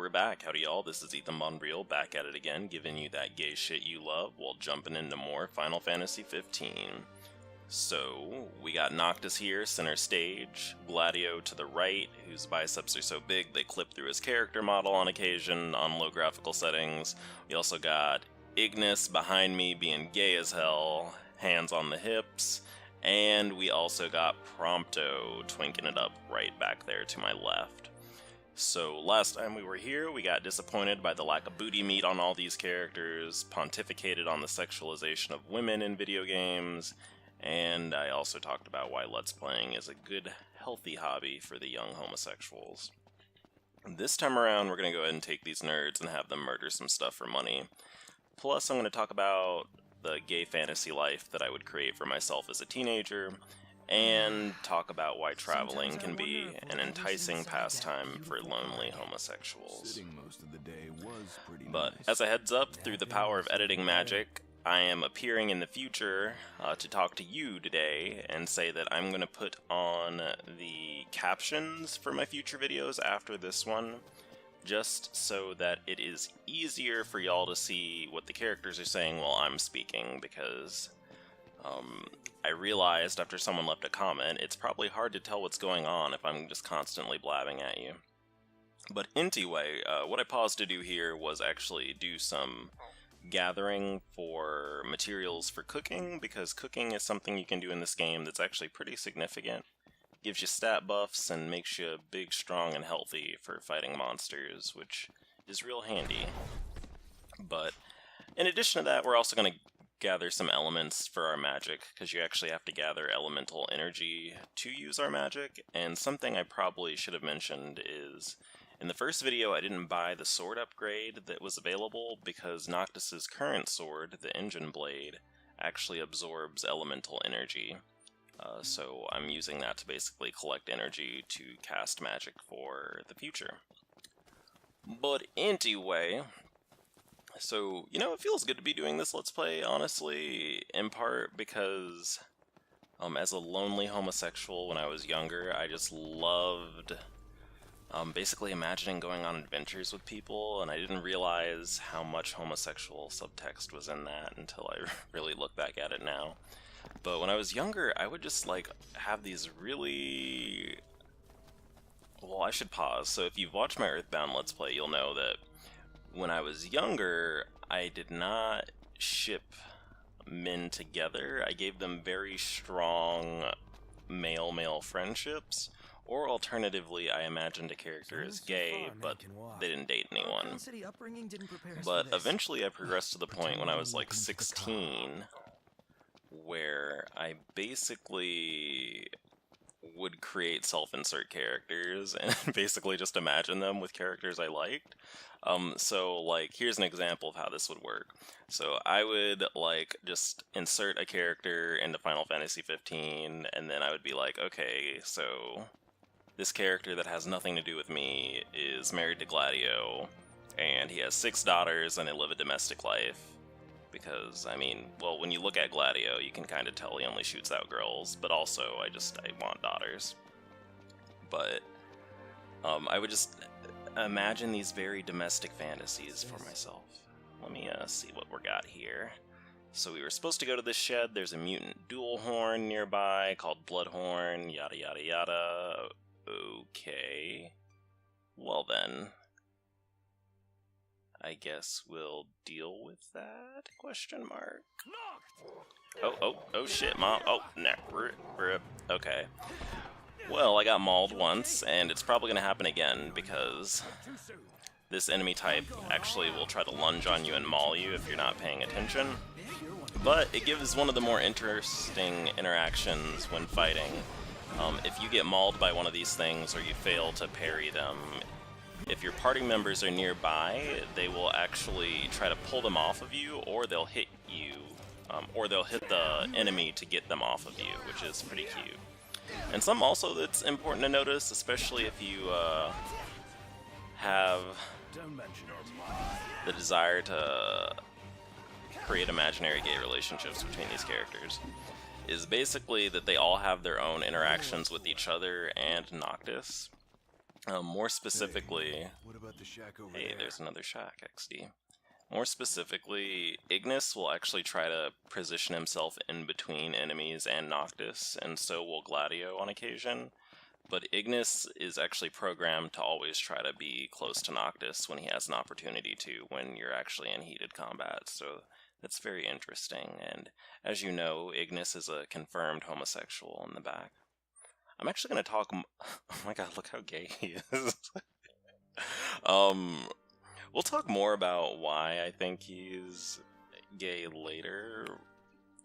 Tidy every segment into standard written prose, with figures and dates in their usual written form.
we're back. Howdy y'all, this is Ethan Bonreal back at it again, giving you that gay shit you love while jumping into more Final Fantasy 15. So, we got Noctis here, center stage, Gladio to the right, whose biceps are so big they clip through his character model on occasion on low graphical settings. We also got Ignis behind me being gay as hell, hands on the hips, and we also got Prompto twinking it up right back there to my left. So last time we were here, we got disappointed by the lack of booty meat on all these characters, pontificated on the sexualization of women in video games, and I also talked about why Let's Playing is a good, healthy hobby for the young homosexuals. This time around, we're going to go ahead and take these nerds and have them murder some stuff for money. Plus, I'm going to talk about the gay fantasy life that I would create for myself as a teenager, and talk about why traveling can be an enticing pastime for lonely homosexuals. But as a heads up, through the power of editing magic, I am appearing in the future to talk to you today and say that I'm going to put on the captions for my future videos after this one, just so that it is easier for y'all to see what the characters are saying while I'm speaking, because I realized after someone left a comment, it's probably hard to tell what's going on if I'm just constantly blabbing at you. But anyway, what I paused to do here was actually do some gathering for materials for cooking, because cooking is something you can do in this game that's actually pretty significant. Gives you stat buffs and makes you big, strong, and healthy for fighting monsters, which is real handy. But in addition to that, we're also going to gather some elements for our magic, because you actually have to gather elemental energy to use our magic. And something I probably should have mentioned is, in the first video I didn't buy the sword upgrade that was available, because Noctis's current sword, the Engine Blade, actually absorbs elemental energy. So I'm using that to basically collect energy to cast magic for the future. But anyway, so, you know, it feels good to be doing this Let's Play, honestly, in part because as a lonely homosexual when I was younger, I just loved basically imagining going on adventures with people, and I didn't realize how much homosexual subtext was in that until I really look back at it now. But when I was younger, I would just, like, have these really... Well, I should pause. So if you've watched my Earthbound Let's Play, you'll know that when I was younger, I did not ship men together. I gave them very strong male-male friendships. Or alternatively, I imagined a character as gay, but they didn't date anyone. But eventually I progressed to the point when I was like 16, where I basically would create self-insert characters and basically just imagine them with characters I liked. So, like, here's an example of how this would work. So I would, like, just insert a character into Final Fantasy 15, and then I would be like, okay, so this character that has nothing to do with me is married to Gladio, and he has 6 daughters, and they live a domestic life. Because, I mean, well, when you look at Gladio, you can kind of tell he only shoots out girls, but also, I want daughters. But, I would just imagine these very domestic fantasies for myself. Let me, see what we got here. So we were supposed to go to this shed. There's a mutant dual horn nearby called Bloodhorn, yada yada yada. Okay. Well then, I guess we'll deal with that? Question mark. Oh shit, Mom. Oh, okay. Well, I got mauled once, and it's probably gonna happen again, because this enemy type actually will try to lunge on you and maul you if you're not paying attention. But it gives one of the more interesting interactions when fighting. If you get mauled by one of these things, or you fail to parry them, if your party members are nearby, they will actually try to pull them off of you, or they'll hit you, or they'll hit the enemy to get them off of you, which is pretty cute. And something also that's important to notice, especially if you have the desire to create imaginary gay relationships between these characters, is basically that they all have their own interactions with each other and Noctis. More specifically, what about the shack over hey, there? there's another shack, XD. More specifically, Ignis will actually try to position himself in between enemies and Noctis, and so will Gladio on occasion. But Ignis is actually programmed to always try to be close to Noctis when he has an opportunity to, when you're actually in heated combat, so that's very interesting. And as you know, Ignis is a confirmed homosexual in the back. I'm actually going to talk... Oh my god, look how gay he is. We'll talk more about why I think he's gay later.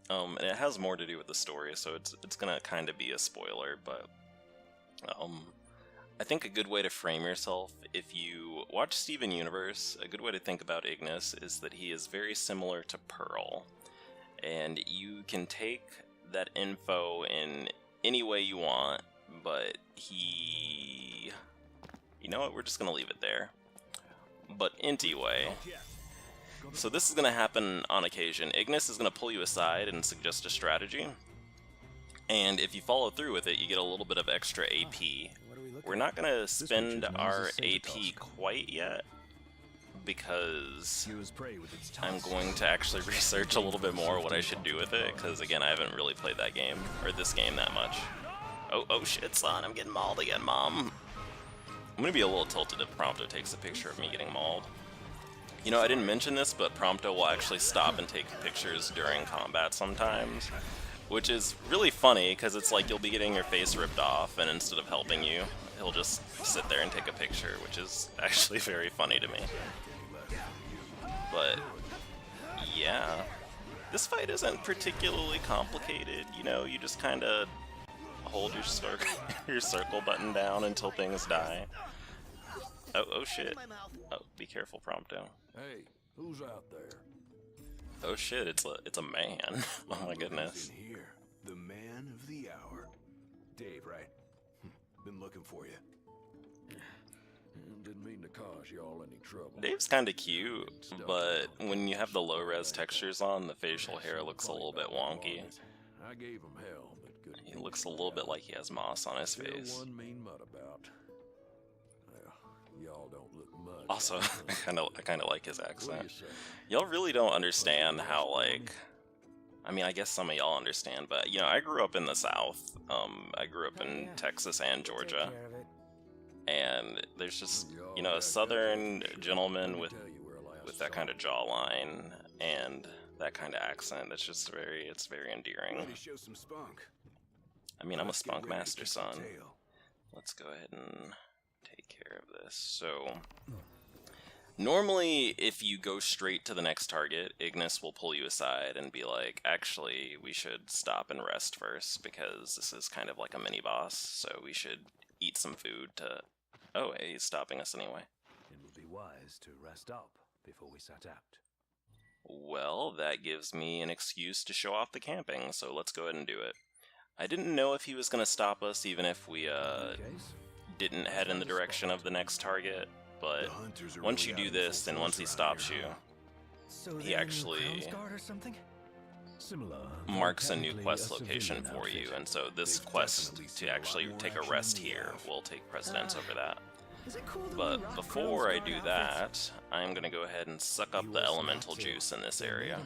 And it has more to do with the story, so it's gonna kind of be a spoiler, but I think a good way to frame yourself, if you watch Steven Universe, a good way to think about Ignis is that he is very similar to Pearl. And you can take that info in any way you want, but he... You know what, we're just gonna leave it there. But anyway, so this is going to happen on occasion. Ignis is going to pull you aside and suggest a strategy, and if you follow through with it, you get a little bit of extra AP. We're not going to spend our AP quite yet, because I'm going to actually research a little bit more what I should do with it, because again, I haven't really played that game, or this game, that much. Oh shit, son, I'm getting mauled again, Mom. I'm gonna be a little tilted if Prompto takes a picture of me getting mauled. You know, I didn't mention this, but Prompto will actually stop and take pictures during combat sometimes, which is really funny, because it's like you'll be getting your face ripped off, and instead of helping you, he'll just sit there and take a picture, which is actually very funny to me. But, yeah. This fight isn't particularly complicated, you know, you just kind of hold your circle button down until things die. Oh shit. Oh, be careful, Prompto. Hey, who's out there? Oh shit, it's a man. Oh my goodness. In here, the man of the hour. Dave, right? Been looking for you. Didn't mean to cause y'all any trouble. Dave's kinda cute, but when you have the low-res textures on, the facial hair looks a little bit wonky. I gave him hell, but good. He looks a little bit like he has moss on his face. One mean mutt about. Well, y'all don't look much. Also, I kinda like his accent. Y'all really don't understand how, like, I mean, I guess some of y'all understand, but, you know, I grew up in the South. I grew up in Texas and Georgia. And there's just, you know, a Southern gentleman with that kind of jawline and that kind of accent. It's just it's very endearing. I mean, I'm a spunk master, son. Let's go ahead and take care of this. So, normally, if you go straight to the next target, Ignis will pull you aside and be like, actually, we should stop and rest first, because this is kind of like a mini-boss, so we should eat some food to... Oh, hey, he's stopping us anyway. It would be wise to rest up before we set out. Well, that gives me an excuse to show off the camping, so let's go ahead and do it. I didn't know if he was going to stop us, even if we didn't head in the direction of the next target, but once you do this, and once he stops you, he actually marks a new quest location for you, and so this quest to actually take a rest here will take precedence over that. But before I do that, I'm going to go ahead and suck up the elemental juice in this area.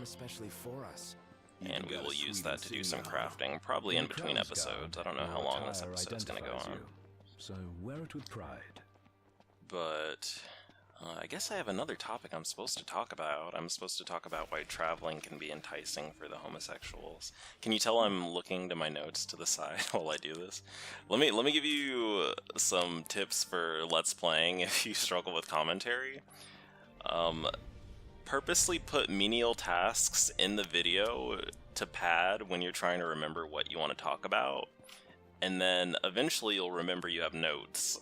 And we will use that to do some crafting, probably in between episodes. I don't know how long this episode is going to go on. So wear it with pride. But I guess I have another topic I'm supposed to talk about. I'm supposed to talk about why traveling can be enticing for the homosexuals. Can you tell I'm looking to my notes to the side while I do this? Let me give you some tips for Let's Playing if you struggle with commentary. Purposely put menial tasks in the video to pad when you're trying to remember what you want to talk about. And then eventually you'll remember you have notes.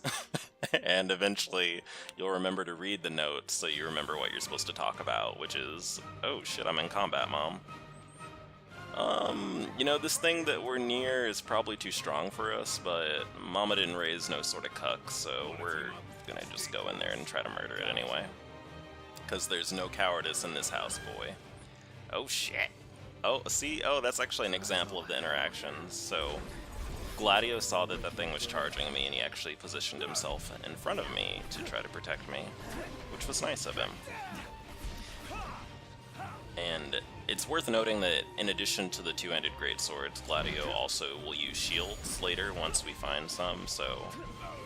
And eventually you'll remember to read the notes so you remember what you're supposed to talk about, which is, oh shit, I'm in combat, Mom. You know, this thing that we're near is probably too strong for us, but Mama didn't raise no sort of cuck, so we're gonna just go in there and try to murder it anyway. Because there's no cowardice in this house, boy. Oh shit. Oh, see? Oh, that's actually an example of the interactions, so... Gladio saw that the thing was charging me, and he actually positioned himself in front of me to try to protect me, which was nice of him. And it's worth noting that in addition to the two-handed greatswords, Gladio also will use shields later once we find some, so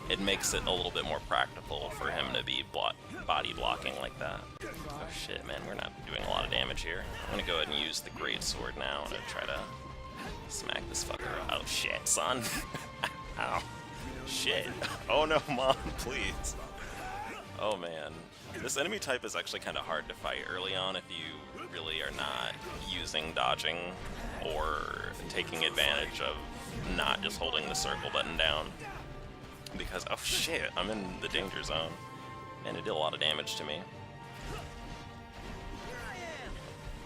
it makes it a little bit more practical for him to be body blocking like that. Oh shit, man, we're not doing a lot of damage here. I'm gonna go ahead and use the greatsword now to try to smack this fucker. Oh shit, son. Ow. Shit. Oh no, mom, please. Oh man. This enemy type is actually kind of hard to fight early on if you really are not using dodging or taking advantage of not just holding the circle button down. Because, oh shit, I'm in the danger zone. And it did a lot of damage to me.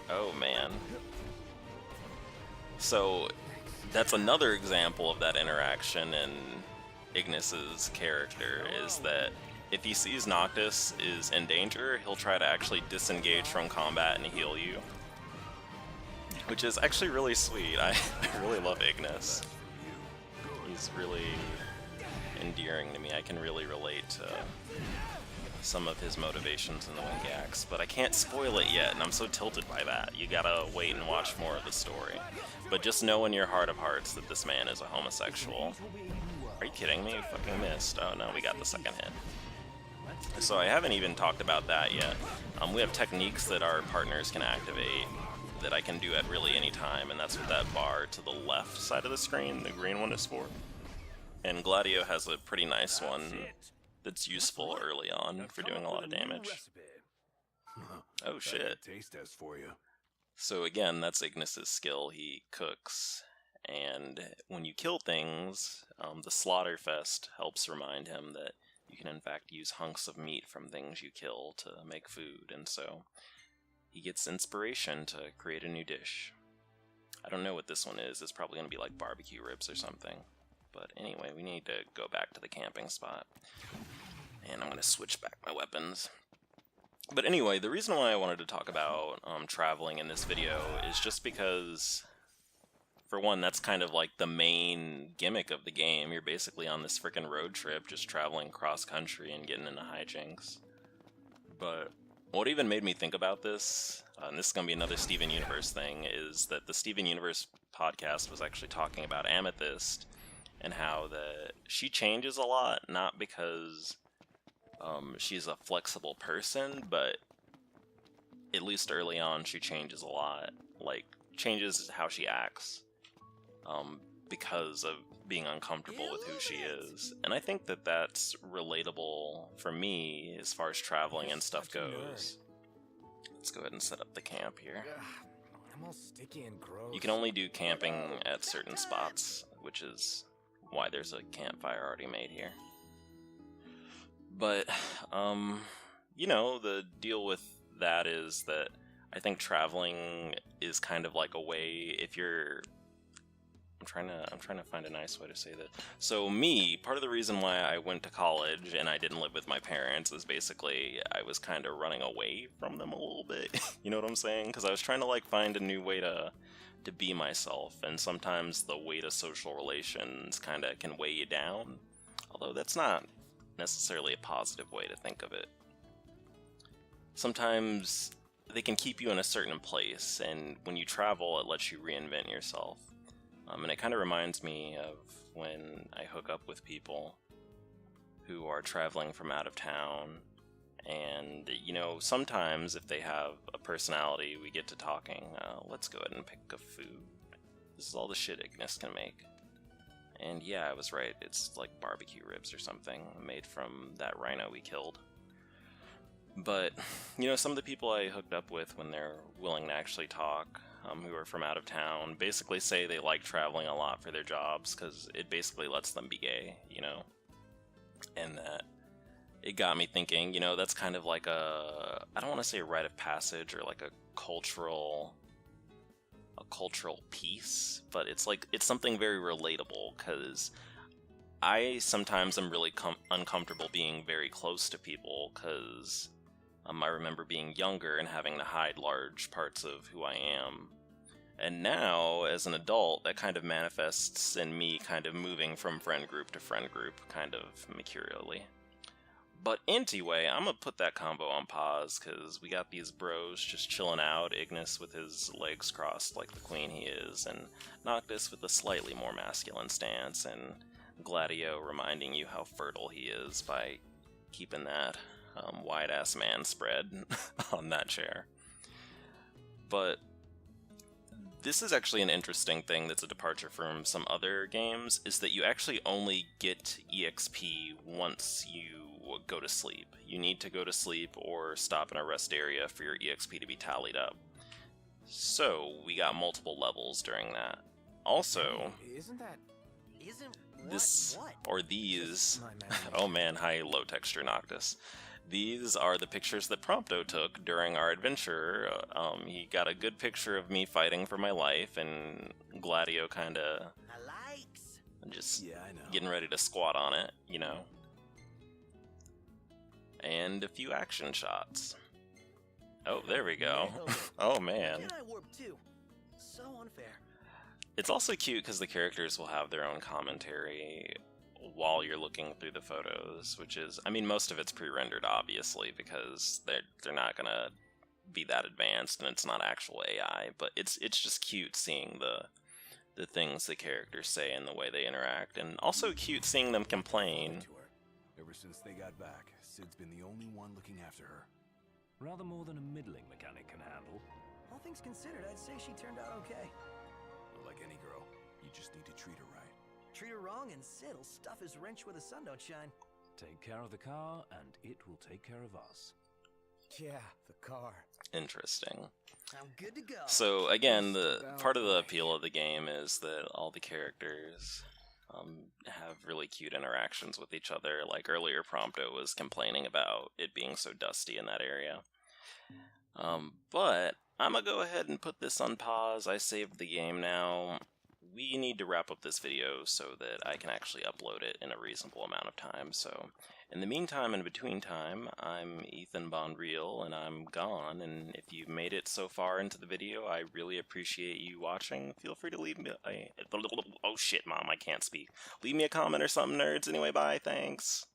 Oh man. So, that's another example of that interaction in Ignis's character, is that if he sees Noctis is in danger, he'll try to actually disengage from combat and heal you. Which is actually really sweet. I really love Ignis. He's really endearing to me. I can really relate to some of his motivations in the way he acts, but I can't spoil it yet, and I'm so tilted by that. You gotta wait and watch more of the story. But just know in your heart of hearts that this man is a homosexual. Are you kidding me? Fucking missed. Oh no, we got the second hit. So I haven't even talked about that yet. We have techniques that our partners can activate that I can do at really any time, and that's what that bar to the left side of the screen, the green one, is for. And Gladio has a pretty nice one that's useful early on for doing a lot of damage. Oh shit. Taste test for you. So again, that's Ignis's skill. He cooks, and when you kill things, the Slaughterfest helps remind him that you can in fact use hunks of meat from things you kill to make food, and so he gets inspiration to create a new dish. I don't know what this one is. It's probably going to be like barbecue ribs or something. But anyway, we need to go back to the camping spot. And I'm going to switch back my weapons. But anyway, the reason why I wanted to talk about traveling in this video is just because, for one, that's kind of like the main gimmick of the game. You're basically on this frickin' road trip, just traveling cross-country and getting into hijinks. But what even made me think about this, and this is going to be another Steven Universe thing, is that the Steven Universe podcast was actually talking about Amethyst, and how she changes a lot, not because she's a flexible person, but at least early on she changes a lot. Like, changes how she acts because of being uncomfortable with who she is. And I think that that's relatable for me as far as traveling and stuff goes. Let's go ahead and set up the camp here. I'm all sticky and gross. You can only do camping at certain spots, which is why there's a campfire already made here. But, you know, the deal with that is that I think traveling is kind of like a way, if you're... I'm trying to find a nice way to say that. So me, part of the reason why I went to college and I didn't live with my parents is basically I was kind of running away from them a little bit. You know what I'm saying? Because I was trying to like find a new way to be myself, and sometimes the weight of social relations kind of can weigh you down. Although that's not necessarily a positive way to think of it. Sometimes they can keep you in a certain place, and when you travel, it lets you reinvent yourself. And it kind of reminds me of when I hook up with people who are traveling from out of town, and, you know, sometimes if they have a personality, we get to talking. Let's go ahead and pick a food. This is all the shit Ignis can make. And yeah, I was right, it's like barbecue ribs or something, made from that rhino we killed. But, you know, some of the people I hooked up with when they're willing to actually talk, who are from out of town, basically say they like traveling a lot for their jobs, because it basically lets them be gay, you know? And that it got me thinking, you know, that's kind of like a, I don't want to say a rite of passage or like a cultural piece, but it's like, it's something very relatable, because I sometimes am really uncomfortable being very close to people, because I remember being younger and having to hide large parts of who I am. And now, as an adult, that kind of manifests in me kind of moving from friend group to friend group, kind of mercurially. But anyway, I'm gonna put that combo on pause, because we got these bros just chilling out, Ignis with his legs crossed like the queen he is, and Noctis with a slightly more masculine stance, and Gladio reminding you how fertile he is by keeping that wide-ass man spread on that chair. But this is actually an interesting thing that's a departure from some other games, is that you actually only get EXP once you go to sleep. You need to go to sleep or stop in a rest area for your EXP to be tallied up. So, we got multiple levels during that. Also, these, oh man, hi low texture Noctis. These are the pictures that Prompto took during our adventure. He got a good picture of me fighting for my life, and Gladio kinda just getting ready to squat on it, you know. And a few action shots. Oh, there we go. Oh man. So unfair. It's also cute because the characters will have their own commentary while you're looking through the photos, which is, I mean, most of it's pre-rendered, obviously, because they're not gonna be that advanced and it's not actual AI, but it's just cute seeing the things the characters say and the way they interact, and also cute seeing them complain. Ever since they got back, Sid's been the only one looking after her. Rather more than a middling mechanic can handle. All things considered, I'd say she turned out okay. Like any girl, you just need to treat her right. Treat her wrong and Sid'll stuff his wrench where the sun don't shine. Take care of the car, and it will take care of us. Yeah, the car. Interesting. I'm good to go. So again, the part of the appeal of the game is that all the characters have really cute interactions with each other. Like earlier, Prompto was complaining about it being so dusty in that area. But I'm gonna go ahead and put this on pause. I saved the game now. We need to wrap up this video so that I can actually upload it in a reasonable amount of time. So in the meantime and between time, I'm Ethan Bonreal and I'm gone. And if you've made it so far into the video, I really appreciate you watching. Feel free to leave me oh shit, Mom, I can't speak. Leave me a comment or something, nerds. Anyway, bye, thanks.